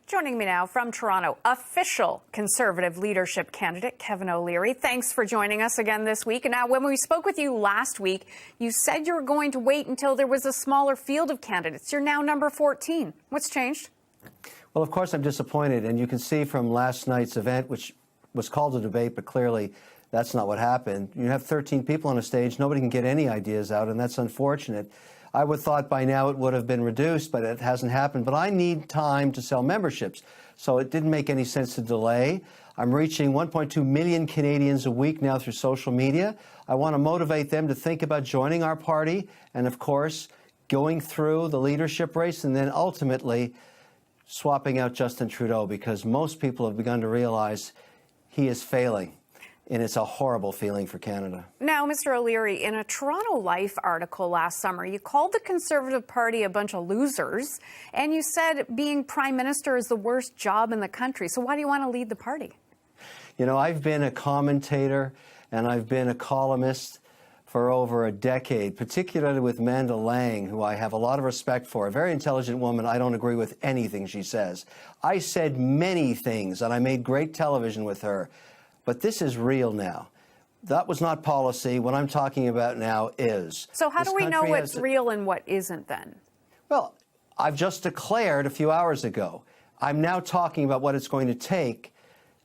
Joining me now from Toronto, official Conservative leadership candidate Kevin O'Leary. Thanks for joining us again this week. And now, when we spoke with you last week, you said you were going to wait until there was a smaller field of candidates. You're now number 14. What's changed? Well, of course, I'm disappointed. And you can see from last night's event, which was called a debate, but clearly that's not what happened. You have 13 people on a stage. Nobody can get any ideas out, and that's unfortunate. I would have thought by now it would have been reduced, but it hasn't happened. But I need time to sell memberships, so it didn't make any sense to delay. I'm reaching 1.2 million Canadians a week now through social media. I want to motivate them to think about joining our party and, of course, going through the leadership race and then ultimately swapping out Justin Trudeau, because most people have begun to realize he is failing. And it's a horrible feeling for Canada. Now, Mr. O'Leary, in a Toronto Life article last summer, you called the Conservative Party a bunch of losers, and you said being Prime Minister is the worst job in the country. So why do you want to lead the party? You know, I've been a commentator and I've been a columnist for over a decade, particularly with Amanda Lang, who I have a lot of respect for, a very intelligent woman. I don't agree with anything she says. I said many things, and I made great television with her. But this is real now. That was not policy. What I'm talking about now is. So how do we know what's real and what isn't then? Well, I've just declared a few hours ago. I'm now talking about what it's going to take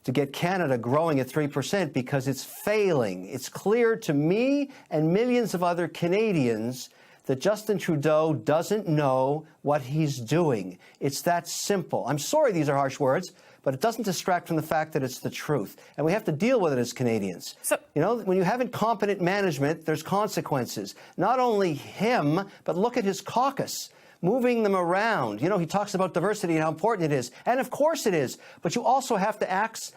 to get Canada growing at 3% because it's failing. It's clear to me and millions of other Canadians that Justin Trudeau doesn't know what he's doing. It's that simple. I'm sorry these are harsh words, but it doesn't distract from the fact that it's the truth. And we have to deal with it as Canadians. So, you know, when you have incompetent management, there's consequences. Not only him, but look at his caucus, moving them around. You know, he talks about diversity and how important it is. And of course it is. But you also have to ask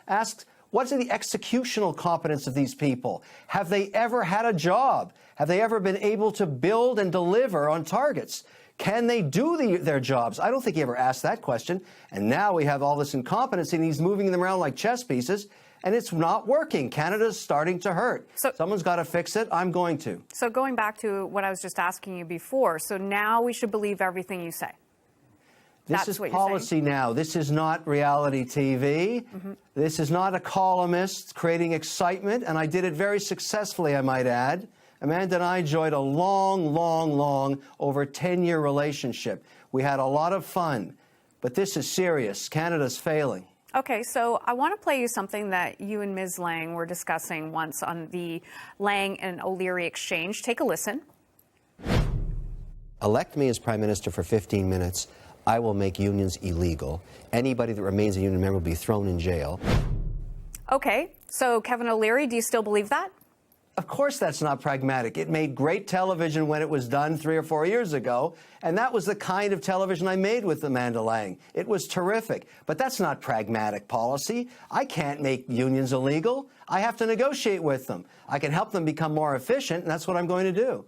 what's the executional competence of these people? Have they ever had a job? Have they ever been able to build and deliver on targets? Can they do their jobs? I don't think he ever asked that question. And now we have all this incompetency, and he's moving them around like chess pieces, and it's not working. Canada's starting to hurt. So, someone's got to fix it. I'm going to. So going back to what I was just asking you before, so now we should believe everything you say. This is policy now. This is not reality TV. This is not a columnist creating excitement, and I did it very successfully, I might add. Amanda and I enjoyed a long, over 10-year relationship. We had a lot of fun, but this is serious. Canada's failing. Okay, so I want to play you something that you and Ms. Lang were discussing once on the Lang and O'Leary exchange. Take a listen. Elect me as Prime Minister for 15 minutes. I will make unions illegal. Anybody that remains a union member will be thrown in jail. Okay, so Kevin O'Leary, do you still believe that? Of course that's not pragmatic. It made great television when it was done 3 or 4 years ago, and that was the kind of television I made with Amanda Lang. It was terrific, but that's not pragmatic policy. I can't make unions illegal. I have to negotiate with them. I can help them become more efficient, and that's what I'm going to do.